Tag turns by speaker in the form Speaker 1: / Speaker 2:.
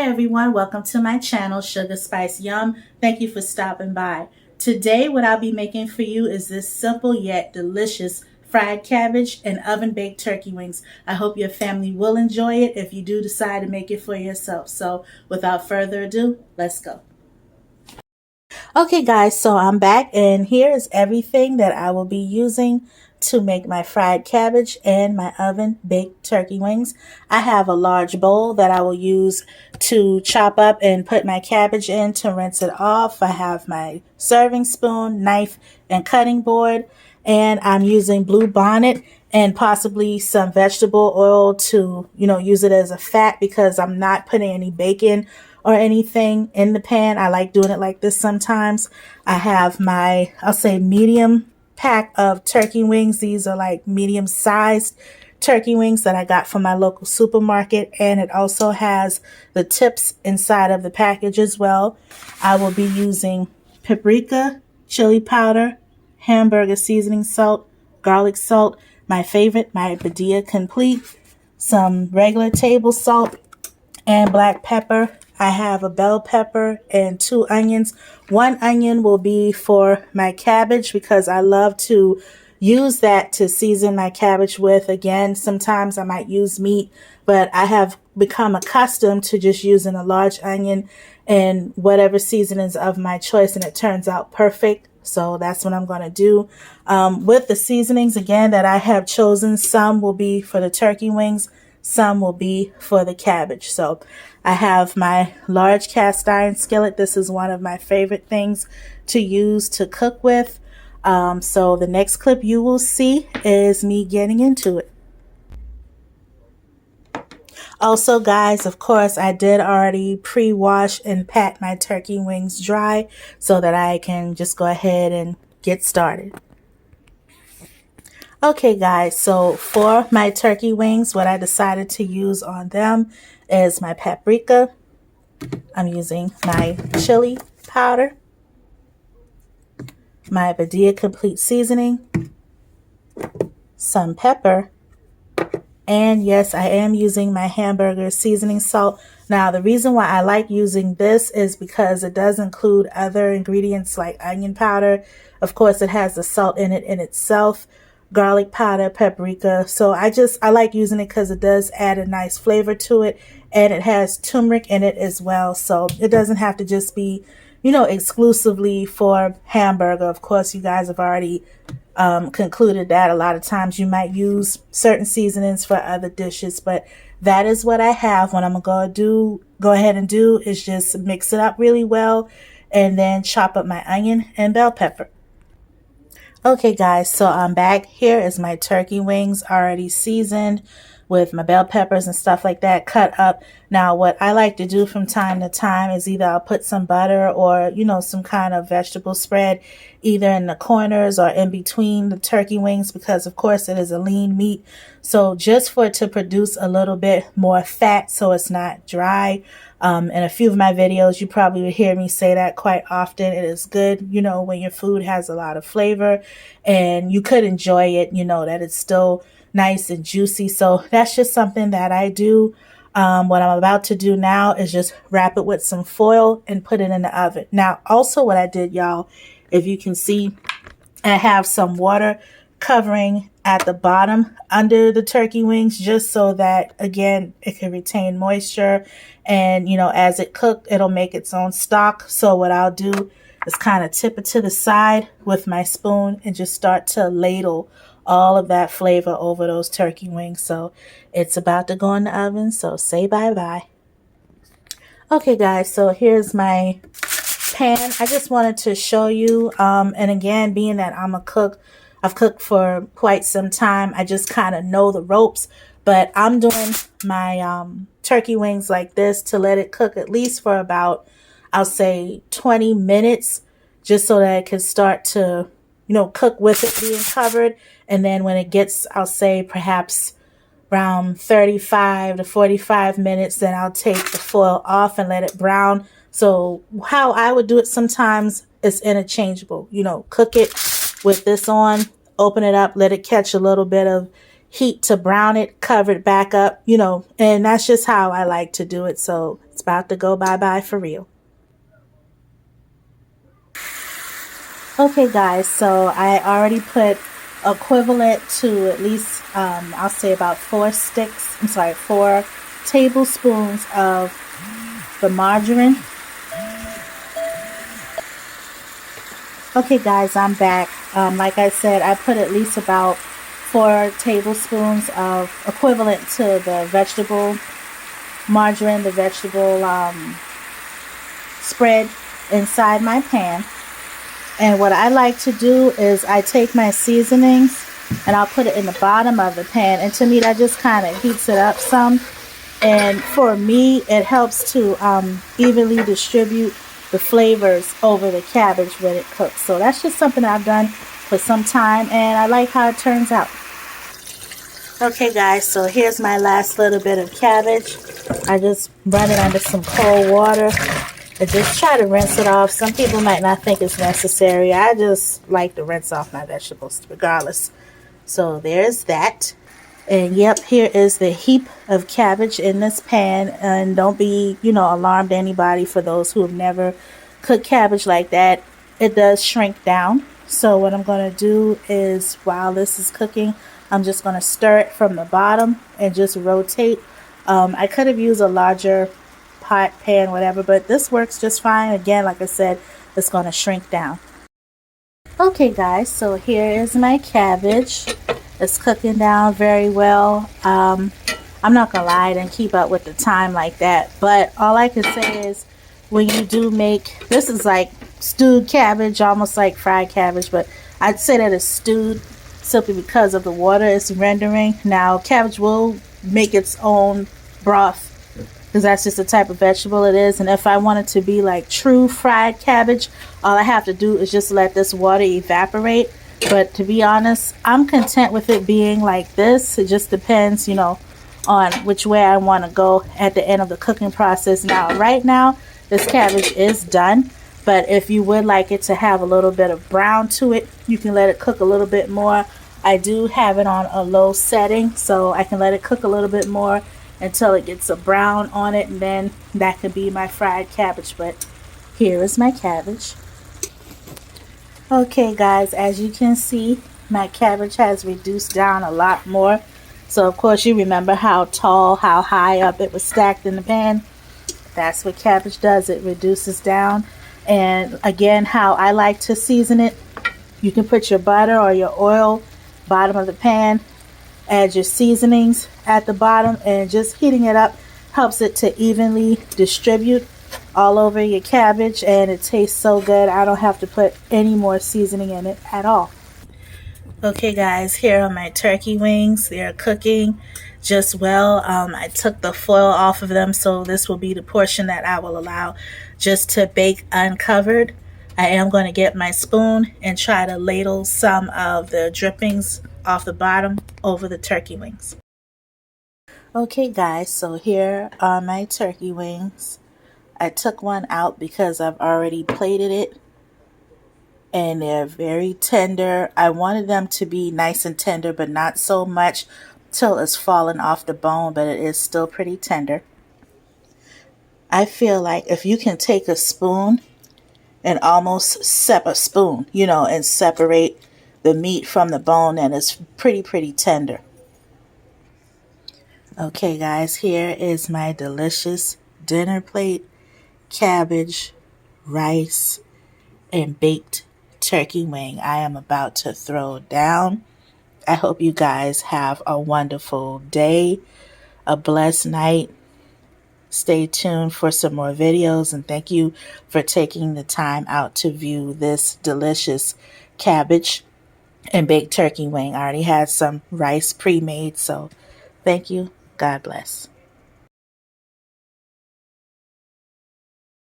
Speaker 1: everyone, welcome to my channel, Suga.Spice.Yum. Thank you for stopping by. Today what I'll be making for you is this simple yet delicious fried cabbage and oven baked turkey wings. I hope your family will enjoy it if you do decide to make it for yourself. So without further ado, let's go. Okay guys, so I'm back and here is everything that I will be using to make my fried cabbage and my oven baked turkey wings. I have a large bowl that I will use to chop up and put my cabbage in to rinse it off. I have my serving spoon, knife, and cutting board, and I'm using Blue Bonnet and possibly some vegetable oil to, use it as a fat because I'm not putting any bacon or anything in the pan. I like doing it like this sometimes. I have my, I'll say medium pack of turkey wings. These are like medium sized turkey wings that I got from my local supermarket, and it also has the tips inside of the package as well. I will be using paprika, chili powder, hamburger seasoning salt, garlic salt, my favorite, my Badia Complete, some regular table salt, and black pepper. I have a bell pepper and 2 onions. 1 onion will be for my cabbage because I love to use that to season my cabbage with. Again, sometimes I might use meat, but I have become accustomed to just using a large onion and whatever seasonings of my choice, and it turns out perfect. So that's what I'm going to do. With the seasonings, again, that I have chosen, some will be for the turkey wings, some will be for the cabbage. So I have my large cast iron skillet. This is one of my favorite things to use to cook with. So the next clip you will see is me getting into it. Also, guys, of course, I did already pre-wash and pat my turkey wings dry so that I can just go ahead and get started. Okay guys, so for my turkey wings, what I decided to use on them is my paprika. I'm using my chili powder, my Badia Complete seasoning, some pepper, and yes, I am using my hamburger seasoning salt. Now, the reason why I like using this is because it does include other ingredients like onion powder. Of course, it has the salt in it in itself, garlic powder, paprika. So I like using it because it does add a nice flavor to it, and it has turmeric in it as well. So it doesn't have to just be, exclusively for hamburger. Of course, you guys have already concluded that a lot of times you might use certain seasonings for other dishes, but that is what I have. What I'm going to go ahead and do is just mix it up really well and then chop up my onion and bell pepper. Okay guys, so I'm back. Here is my turkey wings already seasoned with my bell peppers and stuff like that cut up. Now what I like to do from time to time is either I'll put some butter or some kind of vegetable spread either in the corners or in between the turkey wings because of course it is a lean meat. So just for it to produce a little bit more fat so it's not dry. In a few of my videos, you probably would hear me say that quite often. It is good, when your food has a lot of flavor and you could enjoy it, that it's still nice and juicy. So that's just something that I do. What I'm about to do now is just wrap it with some foil and put it in the oven. Now, also what I did, y'all, if you can see, I have some water covering at the bottom under the turkey wings just so that, again, it can retain moisture and, as it cooks, it'll make its own stock. So what I'll do is kind of tip it to the side with my spoon and just start to ladle all of that flavor over those turkey wings. So it's about to go in the oven, so say bye-bye. Okay guys, so here's my pan. I just wanted to show you, and again, being that I'm a cook, I've cooked for quite some time, I just kind of know the ropes, but I'm doing my turkey wings like this to let it cook at least for about, I'll say 20 minutes, just so that it can start to cook with it being covered. And then when it gets, I'll say perhaps around 35 to 45 minutes, then I'll take the foil off and let it brown. So how I would do it sometimes is interchangeable. Cook it with this on, open it up, let it catch a little bit of heat to brown it, cover it back up, and that's just how I like to do it. So it's It's about to go bye-bye for real. Okay guys, so I already put equivalent to at least, I'll say about 4 tablespoons of the margarine. Okay guys, I'm back. Like I said, I put at least about 4 tablespoons of equivalent to the vegetable margarine, the vegetable spread inside my pan. And what I like to do is I take my seasonings and I'll put it in the bottom of the pan. And to me, that just kind of heats it up some. And for me, it helps to evenly distribute the flavors over the cabbage when it cooks. So that's just something I've done for some time, and I like how it turns out. Okay guys, so here's my last little bit of cabbage. I just run it under some cold water and just try to rinse it off. Some people might not think it's necessary. I just like to rinse off my vegetables regardless. So there's that. And yep, here is the heap of cabbage in this pan. And don't be, alarmed, anybody, for those who have never cooked cabbage like that. It does shrink down. So what I'm going to do is, while this is cooking, I'm just going to stir it from the bottom and just rotate. I could have used a larger pot, pan, whatever, but this works just fine. Again, like I said, it's going to shrink down. Okay guys, so here is my cabbage. It's cooking down very well. I'm not gonna lie, I didn't keep up with the time like that, but all I can say is, when you do make, this is like stewed cabbage, almost like fried cabbage, but I'd say that it's stewed simply because of the water it's rendering. Now cabbage will make its own broth because that's just the type of vegetable it is, and if I want it to be like true fried cabbage, all I have to do is just let this water evaporate. But to be honest, I'm content with it being like this. It just depends, on which way I want to go at the end of the cooking process. Now, right now, this cabbage is done. But if you would like it to have a little bit of brown to it, you can let it cook a little bit more. I do have it on a low setting, so I can let it cook a little bit more until it gets a brown on it. And then that could be my fried cabbage. But here is my cabbage. Okay guys, as you can see, my cabbage has reduced down a lot more. So of course you remember how tall, how high up it was stacked in the pan. That's what cabbage does, it reduces down. And again, how I like to season it, you can put your butter or your oil bottom of the pan, add your seasonings at the bottom, and just heating it up helps it to evenly distribute all over your cabbage, and it tastes so good. I don't have to put any more seasoning in it at all. Okay guys, here are my turkey wings. They're cooking just well. I took the foil off of them, so this will be the portion that I will allow just to bake uncovered. I am going to get my spoon and try to ladle some of the drippings off the bottom over the turkey wings. Okay guys, so here are my turkey wings. I took one out because I've already plated it, and they're very tender. I wanted them to be nice and tender, but not so much till it's fallen off the bone, but it is still pretty tender. I feel like if you can take a spoon and almost and separate the meat from the bone, then it's pretty tender. Okay guys, here is my delicious dinner plate. Cabbage, rice, and baked turkey wing. I am about to throw down. I hope you guys have a wonderful day, a blessed night. Stay tuned for some more videos, and thank you for taking the time out to view this delicious cabbage and baked turkey wing. I already had some rice pre-made, so thank you. God bless.